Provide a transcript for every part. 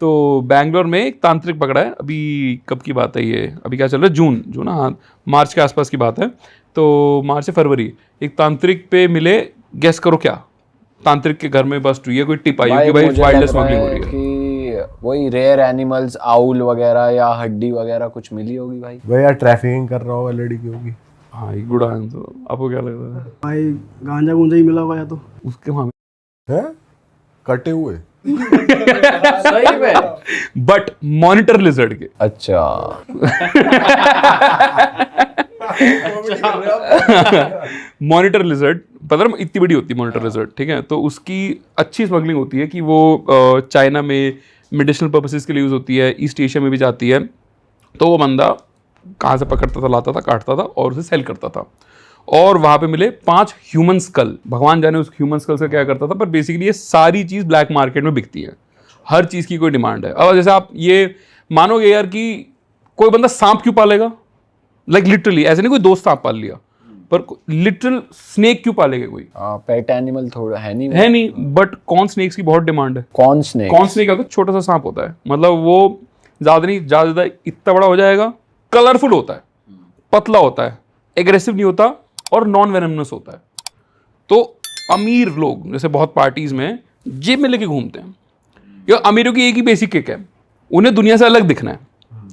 तो बैंगलोर में एक तांत्रिक पकड़ा है, अभी कब की बात है ये, अभी क्या चल रहा है, जून ना, हाँ मार्च के आसपास की बात है, तो मार्च से फरवरी, एक तांत्रिक पे मिले, गेस करो क्या, तांत्रिक के घर में बस्ट हुई है, कोई टिप आई हो कि भाई वाइल्ड स्मगलिंग हो रही है कि वही रेयर एनिमल्स, आउल वगैरह या हड्डी वगैरह कुछ मिली होगी भाई। भैया ट्रैफिकिंग कर रहा होगा लड़कियों की। हाँ एक गुड आंसर, आपको क्या लगता है भाई? गांजा गुंजा ही मिला होगा या तो उसके वहाँ हैं कटे हुए। सही में? बट मॉनिटर लिजर्ड के। अच्छा मॉनिटर लिजर्ड पता है इतनी बड़ी होती है मॉनिटर लिजर्ड, ठीक है, तो उसकी अच्छी स्मगलिंग होती है कि वो चाइना में मेडिसिनल पर्पसेस के लिए यूज़ होती है, ईस्ट एशिया में भी जाती है। तो वो बंदा कहाँ से पकड़ता था, लाता था, काटता था और उसे सेल करता था, और वहाँ पे मिले 5 ह्यूमन स्कल। भगवान जाने उस ह्यूमन स्कल से क्या करता था, पर बेसिकली ये सारी चीज़ ब्लैक मार्केट में बिकती है, हर चीज़ की कोई डिमांड है। अब जैसे आप ये मानोगे यार कि कोई बंदा सांप क्यों पालेगा, लाइक लिटरली ऐसे नहीं कोई दोस्त सांप पाल लिया, पर लिटरल स्नेक क्यों पालेगा कोई? पेट एनिमल थोड़ा है नहीं, बट कॉर्न स्नेक्स की बहुत डिमांड है। कॉर्न स्नेक क्या होता है, छोटा सा सांप होता है, मतलब वो ज़्यादा नहीं, ज़्यादा इतना बड़ा हो जाएगा, कलरफुल होता है, पतला होता है, एग्रेसिव नहीं होता और नॉन वेनमनस होता है। तो अमीर लोग जैसे बहुत पार्टीज में जेब में लेके घूमते हैं, या अमीरों की एक ही बेसिक किक है, उन्हें दुनिया से अलग दिखना है।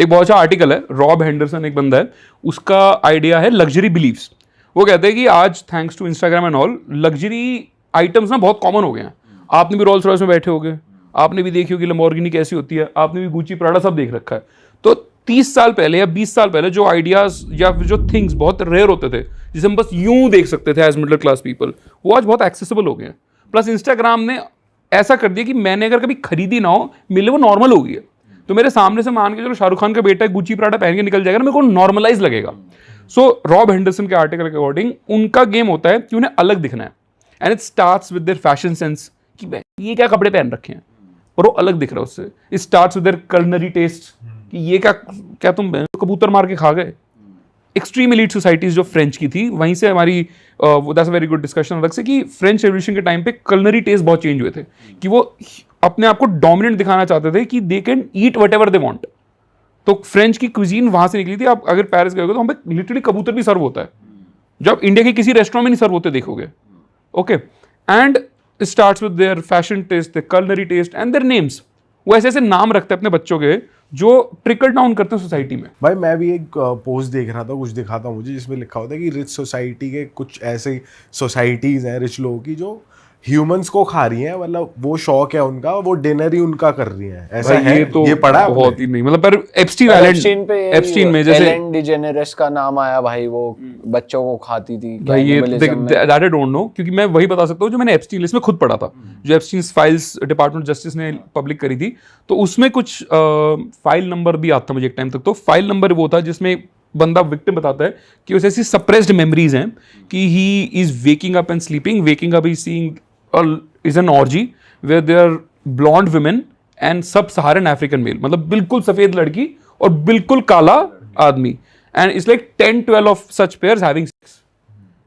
एक बहुत अच्छा आर्टिकल है, रॉब हेंडरसन एक बंदा है, उसका आइडिया है लग्जरी बिलीव्स। वो कहते हैं कि आज thanks to Instagram and all luxury items ना बहुत कॉमन हो गए हैं। आपने भी रोल्स रॉयस में बैठे होगे, आपने भी देखी होगी लैम्बोर्गिनी कैसी होती है, आपने भी गुची प्राडा सब देख रखा है। तो 30 साल पहले या 20 साल पहले जो आइडियाज या फिर जो थिंग्स बहुत रेयर होते थे, जिसे हम बस यूं देख सकते थे एज मिडिल क्लास पीपल, वो आज बहुत एक्सेसिबल हो गए हैं। प्लस इंस्टाग्राम ने ऐसा कर दिया कि मैंने अगर कभी खरीदी ना हो, मिले वो नॉर्मल हो गई है। तो मेरे सामने से मान के चलो शाहरुख खान का बेटा गुची प्राडा पहन के निकल जाएगा ना, मेरे को नॉर्मलाइज लगेगा। सो रॉब हेंडरसन के आर्टिकल के अकॉर्डिंग उनका गेम होता है कि उन्हें अलग दिखना है, and it starts with their fashion sense कि ये क्या कपड़े पहन रखे हैं, और वो अलग दिख रहा है उससे। It starts with their culinary taste कि ये क्या तुम कबूतर मार के खा गए। एक्सट्रीम एलीट सोसाइटीज जो फ्रेंच की थी, वहीं से हमारी that's a very good discussion अलग से कि फ्रेंच रेवोल्यूशन के टाइम पे कल्नरी टेस्ट बहुत चेंज हुए थे, कि वो अपने आप को डोमिनेंट दिखाना चाहते थे कि they can eat what ever they want. तो फ्रेंच की क्विजीन वहां से निकली थी। आप अगर पेरिस गए तो वहां पे लिटरली कबूतर भी सर्व होता है, जो आप इंडिया के किसी रेस्टोरेंट में नहीं सर्व होते देखोगे। Okay, and starts with their fashion taste, their culinary taste and their names. वो ऐसे ऐसे नाम रखते हैं अपने बच्चों के जो ट्रिकल डाउन करते हैं सोसाइटी में। भाई मैं भी एक पोस्ट देख रहा था, कुछ दिखा था मुझे, जिसमें लिखा होता है कि रिच सोसाइटी के कुछ ऐसे सोसाइटीज हैं रिच लोगों की जो ह्यूमंस को खा रही हैं, मतलब वो शौक है उनका, वो डिनर ही उनका कर रही हैं, ऐसा है। ये पढ़ा बहुत ही नहीं, मतलब पर एप्स्टीन में जैसे एलेन डिजेनेरेस का नाम आया भाई, वो बच्चों को खाती थी भाई, ये दैट आई डोंट नो, क्योंकि मैं वही बता सकता हूँ जो मैंने एप्स्टीन लिस्ट में खुद पढ़ा था, जो एप्स्टीन फाइल्स डिपार्टमेंट जस्टिस ने पब्लिक करी थी। तो उसमें कुछ फाइल नंबर भी आता था मुझे एक टाइम तक। तो फाइल नंबर वो था जिसमें बंदा विक्टिम बताता है कि उसे ऐसी सप्रेस्ड मेमोरीज हैं कि he is waking up and sleeping, waking up is seeing is an orgy where there are blonde women and sub-Saharan African male, मतलब बिल्कुल सफेद लड़की और बिल्कुल काला आदमी, and it's like 10-12 of such pairs having sex,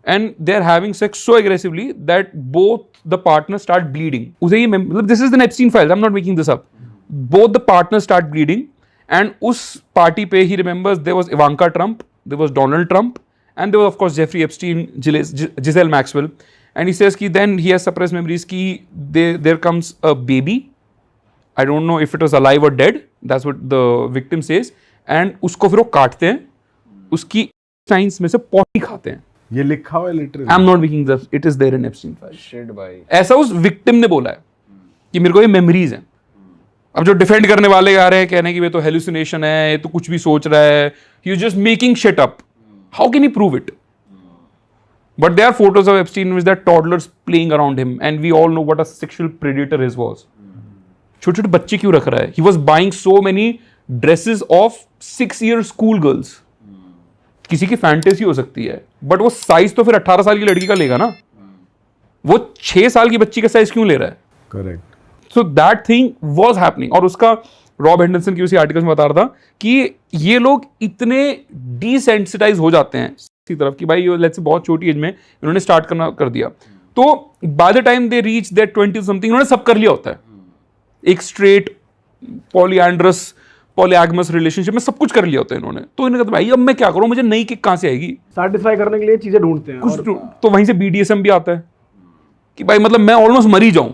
and they're having sex so aggressively that both the partners start bleeding. उसे ही मतलब this is the Epstein files, I'm not making this up. Both the partners start bleeding, and उस party पे he remembers there was Ivanka Trump, there was Donald Trump, and there was of course Jeffrey Epstein, Ghislaine Maxwell. And he says कि then he has suppressed memories कि there comes a baby, I don't know if it was alive or dead, that's what the victim says, and उसको फिर वो काटते हैं, उसकी science में से पॉटी खाते हैं। ये लिखा हुआ है literally, I'm not making this, it is there in Epstein files। Shit भाई, ऐसा उस विक्टिम ने बोला है कि मेरे को ये मेमोरीज हैं। अब जो डिफेंड करने वाले आ रहे हैं कहने की ये तो हेलुसिनेशन है, ये तो कुछ भी सोच रहा है, he is just making shit up, how can he prove it? But there are photos of Epstein with that toddlers playing around him, and we all know what a sexual predator his was. छोटे छोटे बच्चे क्यों रख रहा है? He was buying so many dresses of 6-year school girls. किसी की fantasy हो सकती है, बट वो साइज तो फिर 18 साल की लड़की का लेगा ना, वो 6 साल की बच्ची का साइज क्यों ले रहा है? Correct. So that thing was happening. और उसका रॉब हेंडरसन की उसी आर्टिकल में बता रहा था कि ये लोग इतने डिसेंसिटाइज हो जाते हैं इसी तरफ कि भाई लेट्स से बहुत छोटी एज में इन्होंने स्टार्ट करना कर दिया, तो by the time they reach there 20 something इन्होंने सब कर लिया होता है। एक स्ट्रेट पॉलीएंड्रस पॉलीएगमस रिलेशनशिप में सब कुछ कर लिया होता है इन्होंने, तो इन्होंने कहा भाई अब मैं क्या करूं, मुझे नई किक कहां से आएगी, सेटिस्फाई करने के लिए चीजें ढूंढते हैं। कुछ तो वहीं से BDSM भी आता है कि भाई मतलब मैं ऑलमोस्ट मर ही जाऊं,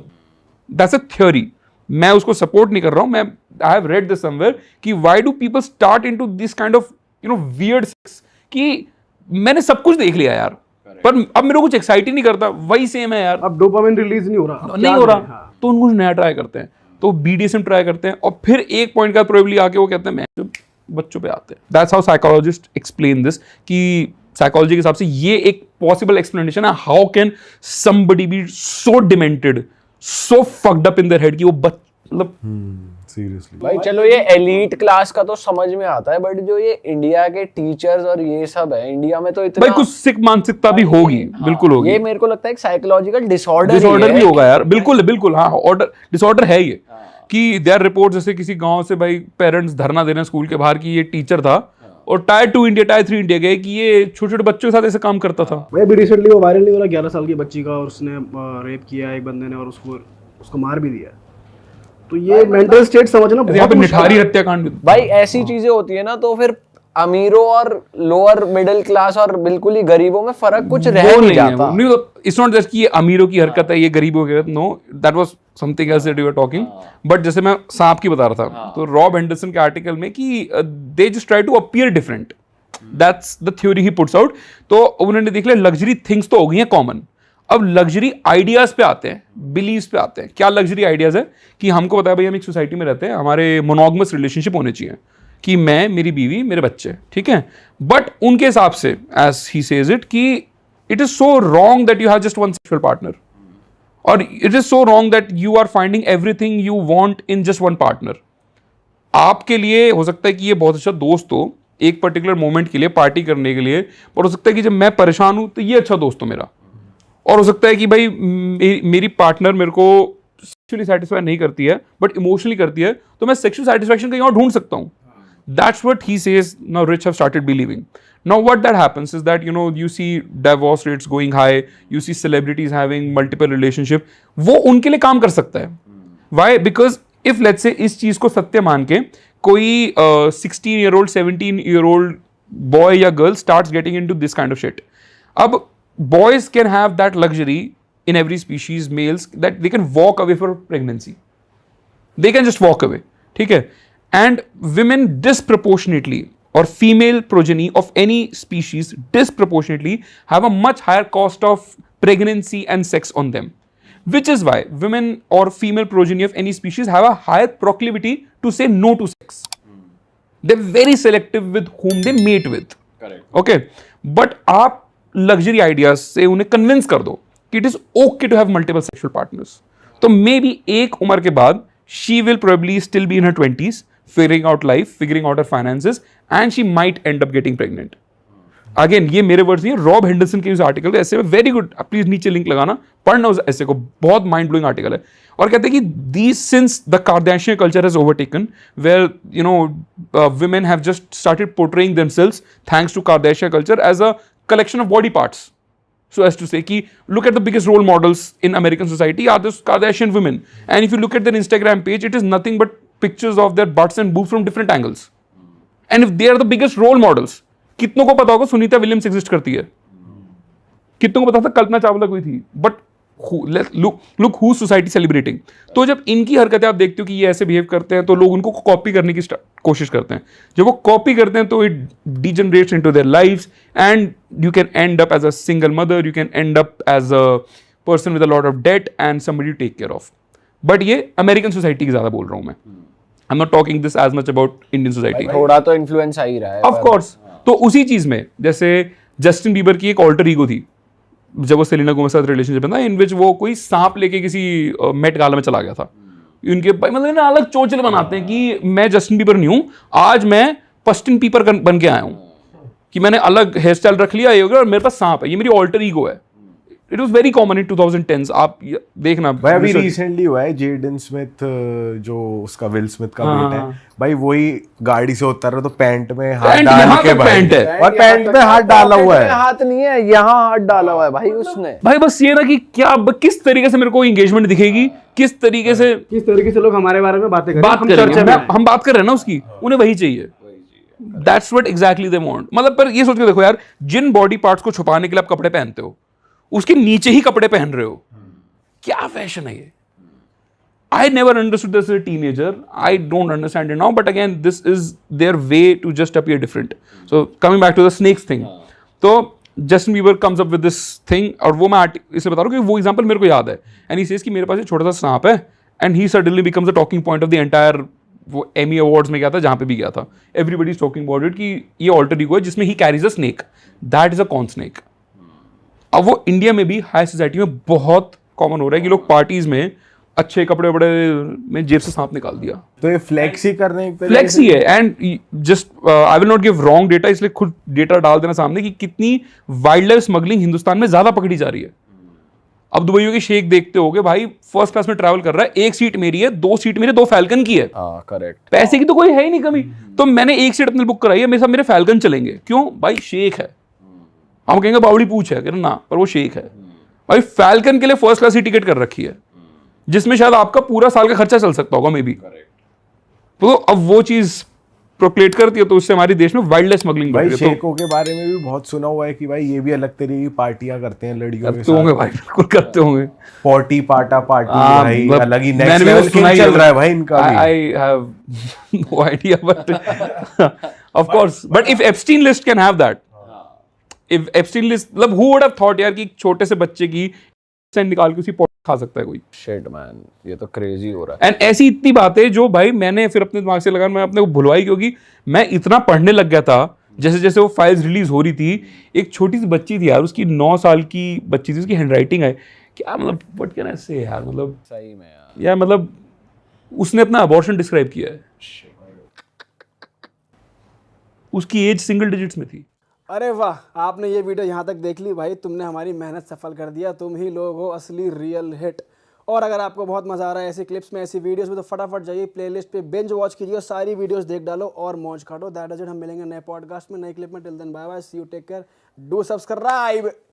दैट्स अ थ्योरी, मैं उसको सपोर्ट नहीं कर रहा हूं, मैं I have read this somewhere कि why do people start into this kind of weird sex, कि मैंने सब कुछ देख लिया यार, पर अब मेरे को कुछ एक्साइट ही नहीं करता, वही सेम है यार, अब डोपामिन रिलीज नहीं हो रहा, अब नहीं क्या हो करें? रहा, तो उनको कुछ नया ट्राई करते हैं, तो BDSM ट्राई करते हैं, और फिर एक पॉइंट का प्रोबेबली आके वो कहते हैं मैं जो बच्चों पे आते हैं। That's how psychologist explain this, कि साइकोलॉजी के हिसाब से ये एक पॉसिबल एक्सप्लेनेशन है, how can somebody be so demented, so fucked up in their head कि वो मतलब सीरियसली भाई चलो ये एलीट क्लास का तो समझ में आता है, बट जो ये इंडिया के टीचर्स और ये सब है, इंडिया में तो इतना भाई कुछ सिक मानसिकता भी होगी, बिल्कुल होगी, ये मेरे को लगता है एक साइकोलॉजिकल डिसऑर्डर डिसऑर्डर भी होगा यार, बिल्कुल बिल्कुल, हाँ ऑर्डर डिसऑर्डर है ये, कि देयर रिपोर्ट जैसे किसी गांव से भाई पेरेंट्स धरना दे रहे हैं स्कूल के बाहर कि ये टीचर था और टायर 2 इंडिया टायर 3 इंडिया गए कि ये छोटे छोटे बच्चों के साथ ऐसे काम करता था। भाई अभी रिसेंटली वो वायरल नहीं हो रहा 11 साल की बच्ची का, और उसने रेप किया एक बंदे ने और उसको मार भी दिया, तो ये मेंटल स्टेट समझना यहाँ बहुत पे मुश्किल निठारी है। हत्याकांड भी, भाई ऐसी चीजें होती है ना, तो फिर अमीरों और लोअर मिडिल क्लास और बिल्कुल ही गरीबों में फर्क कुछ रह वो नहीं नहीं है, जाता। वो नहीं, इट्स नॉट जस्ट कि ये अमीरों की हरकत है, ये गरीबों की हरकत, know that was something else that you were talking, but जैसे मैं सांप की बता रहा था, तो रॉब हेंडरसन के आर्टिकल में कि they just try to appear different, that's the theory he puts out. तो उन्होंने देख लिया लग्जरी थिंग्स तो हो गई हैं कॉमन, अब लग्जरी आइडियाज पे आते हैं, बिलीव्स पे आते हैं। क्या लग्जरी आइडियाज है कि हमको पता है भाई हम एक सोसाइटी में रहते हैं, हमारे मोनोगमस रिलेशनशिप होने चाहिए, कि मैं, मेरी बीवी, मेरे बच्चे, ठीक है, बट उनके हिसाब से एज ही सेज इट कि it is so wrong that you have just one sexual partner, और it is so wrong that you are finding everything you want in just one partner. आपके लिए हो सकता है कि ये बहुत अच्छा दोस्त हो एक पर्टिकुलर मोमेंट के लिए, पार्टी करने के लिए, पर हो सकता है कि जब मैं परेशान हूं तो ये अच्छा दोस्त हो मेरा, और हो सकता है कि भाई मेरी पार्टनर मेरे को सेक्सुअली सेटिस्फाई नहीं करती है बट इमोशनली करती है, तो मैं सेक्सुअल सेटिस्फैक्शन कहीं और ढूंढ सकता हूं। That's what he says now rich have started believing. Now what that happens is that you see divorce rates going high, you see celebrities having multiple relationship, वो उनके लिए काम कर सकता है। Why? Because if let's say इस चीज को सत्य मान के कोई 16-year-old 17-year-old बॉय या girl starts getting into this kind of shit, अब boys can have that luxury in every species, males, that they can walk away for pregnancy, they can just walk away, ठीक है, and women disproportionately, or female progeny of any species disproportionately have a much higher cost of pregnancy and sex on them, which is why women or female progeny of any species have a higher proclivity to say no to sex. They're very selective with whom they mate with. Correct. Okay, but आप luxury ideas से उन्हें convince कर दो कि it is okay to have multiple sexual partners, तो maybe एक उम्र के बाद she will probably still be in her 20s figuring out life, figuring out her finances, and she might end up getting pregnant. Again ये मेरे words नहीं है, Rob Henderson के उस आर्टिकल ऐसे में, वेरी गुड, प्लीज नीचे लिंक लगाना, पढ़ना उस ऐसे को, बहुत माइंड ब्लोइंग आर्टिकल है। और कहते हैं कि these since the Kardashian culture has overtaken where women have just started portraying themselves thanks to Kardashian culture as a collection of body parts, so as to say ki look at the biggest role models in American society are those Kardashian women, and if you look at their Instagram page it is nothing but pictures of their butts and boobs from different angles, and if they are the biggest role models, कितनों को पता होगा Sunita Williams exist करती है, कितनों को पता था कल्पना चावला कोई थी, but look who society celebrating. तो जब इनकी हरकतें आप देखते हो कि ये ऐसे बिहेव करते हैं तो लोग उनको कॉपी करने की कोशिश करते हैं, जब वो कॉपी करते हैं तो it degenerates into their lives and you can end up as a single mother, you can end up as a person with a lot of debt and somebody to take care of. But ये American society की ज्यादा बोल रहा हूं मैं, I am not talking this as much about Indian society. थोड़ा तो influence आ ही रहा है ऑफ कोर्स। तो उसी चीज में जैसे जस्टिन बीबर की एक ऑल्टर ईगो थी जब वो सेलिना गोमेज के साथ रिलेशनशिप में था, इन विच वो कोई सांप लेके किसी मेट गाला में चला गया था। उनके भाई मतलब ना अलग चोचले बनाते हैं कि मैं जस्टिन बीबर नहीं हूं, आज मैं पस्टिन पीपर बन के आया हूं, कि मैंने अलग हेयर स्टाइल रख लिया ये और मेरे पास सांप है, ये मेरी ऑल्टर ईगो है। It was very common in 2010s. आप देखना भाई अभी research- रिसेंटली हुआ है जेडन स्मिथ जो उसका विल स्मिथ का हाँ, बेटा हाँ। है भाई, वही गाड़ी से उतर रहा तो पैंट में हाथ पैंट डाल यहाँ के तक भाई, पैंट है। और पैंट में हाथ डाला हुआ पॉकेट में है। हाथ नहीं है, यहाँ हाथ डाला हुआ है भाई उसने। भाई बस ये ना कि क्या किस तरीके से मेरे को एंगेजमेंट दिखेगी, किस तरीके से किस तरीके से लोग हमारे बारे में बातें करें, बात हम करेंगे, चर्चा में आएं। हम बात कर रहे हैं ना उसकी, उन्हें वही चाहिए. That's what exactly they want. मतलब पर ये सोच के देखो यार, जिन बॉडी पार्ट्स को छुपाने के लिए आप कपड़े पहनते हो उसके नीचे ही कपड़े पहन रहे हो. क्या फैशन है ये? I never understood this as a teenager. I don't understand it now. But again, this is their way to just appear different. So coming back to the snakes thing. तो Justin Bieber comes up with this thing, और वो मैं इसलिए बता रहा हूँ कि वो एग्जाम्पल मेरे को याद है. And he says कि मेरे पास एक छोटा सा सांप है, and he suddenly becomes the talking point of the entire वो एमी अवार्ड्स में गया था, जहाँ पे भी गया था. Everybody is talking about it कि ये ऑल्टर ईगो है जिसमें he carries a snake. That is a corn snake. अब वो इंडिया में भी हाई सोसाइटी में बहुत कॉमन हो रहा है कि लोग पार्टीज में अच्छे कपड़े वपड़े में जेब से सांप निकाल दिया. तो ये फ्लेक्स ही करने एक तरीके फ्लेक्स ही है. And just I will not give wrong data, इसलिए खुद डेटा डाल देना सामने कि कितनी वाइल्ड लाइफ स्मगलिंग हिंदुस्तान में ज्यादा पकड़ी जा रही है. अब दुबईयों के शेख देखते होगे भाई, फर्स्ट क्लास में ट्रैवल कर रहा है, एक सीट मेरी है, 2 सीट मेरे 2 फैल्कन की है. हाँ करेक्ट. पैसे की तो कोई है ही नहीं कमी, तो मैंने एक सीट अपने बुक कराई है, मेरे साथ मेरे फैल्कन चलेंगे. क्यों भाई? शेख है. हम कहेंगे बावड़ी पूछ है, कहना ना, पर वो शेख है भाई. फैल्कन के लिए फर्स्ट क्लास की टिकट कर रखी है, जिसमें शायद आपका पूरा साल का खर्चा चल सकता होगा मे बी. तो अब वो चीज प्रोक्लेट करती है, तो उससे हमारे देश में वाइल्ड लाइफ स्मगलिंग भाई बढ़ रही है. शेखों के बारे में भी बहुत सुना हुआ है कि भाई ये भी अलग तरीके की पार्टियां करते हैं लड़कियों के करते होंगे साथ. भाई, बिल्कुल करते होंगे. पॉटी पाटा पार्टी हाँ, भाई मतलब अलग ही मैंने नेक्स्ट भी वो लेवल सुना ही चल है. रहा है भाई इनका भी. I have no idea, but of course. But if Epstein list can have that, if Epstein list, मतलब who would have thought यार कि एक छोटे से बच्चे की सेंट निकाल के उसी पॉट खा सकता है कोई. शिट मैन, ये तो क्रेजी हो रहा है. एंड ऐसी इतनी बातें जो भाई मैंने फिर अपने दिमाग से लगा, मैं अपने को भुलवाई, क्योंकि मैं इतना पढ़ने लग गया था. जैसे जैसे वो फाइल्स रिलीज हो रही थी, एक छोटी सी बच्ची थी यार, उसकी 9 साल की बच्ची थी, उसकी हैंडराइटिंग है क्या, मतलब व्हाट कैन आई से यार, मतलब सही में यार. यार मतलब उसने अपना अबॉर्शन डिस्क्राइब किया है. उसकी एज सिंगल डिजिट्स में थी. अरे वाह, आपने ये वीडियो यहाँ तक देख ली भाई, तुमने हमारी मेहनत सफल कर दिया. तुम ही लोग हो असली रियल हिट. और अगर आपको बहुत मजा आ रहा है ऐसी क्लिप्स में, ऐसी वीडियोस में, तो फटाफट जाइए प्लेलिस्ट पे, बिंज वॉच कीजिए, सारी वीडियोस देख डालो और मौज काटो. That is it. हम मिलेंगे नए पॉडकास्ट में, नए क्लिप में. Till then bye bye, see you, take care, do subscribe.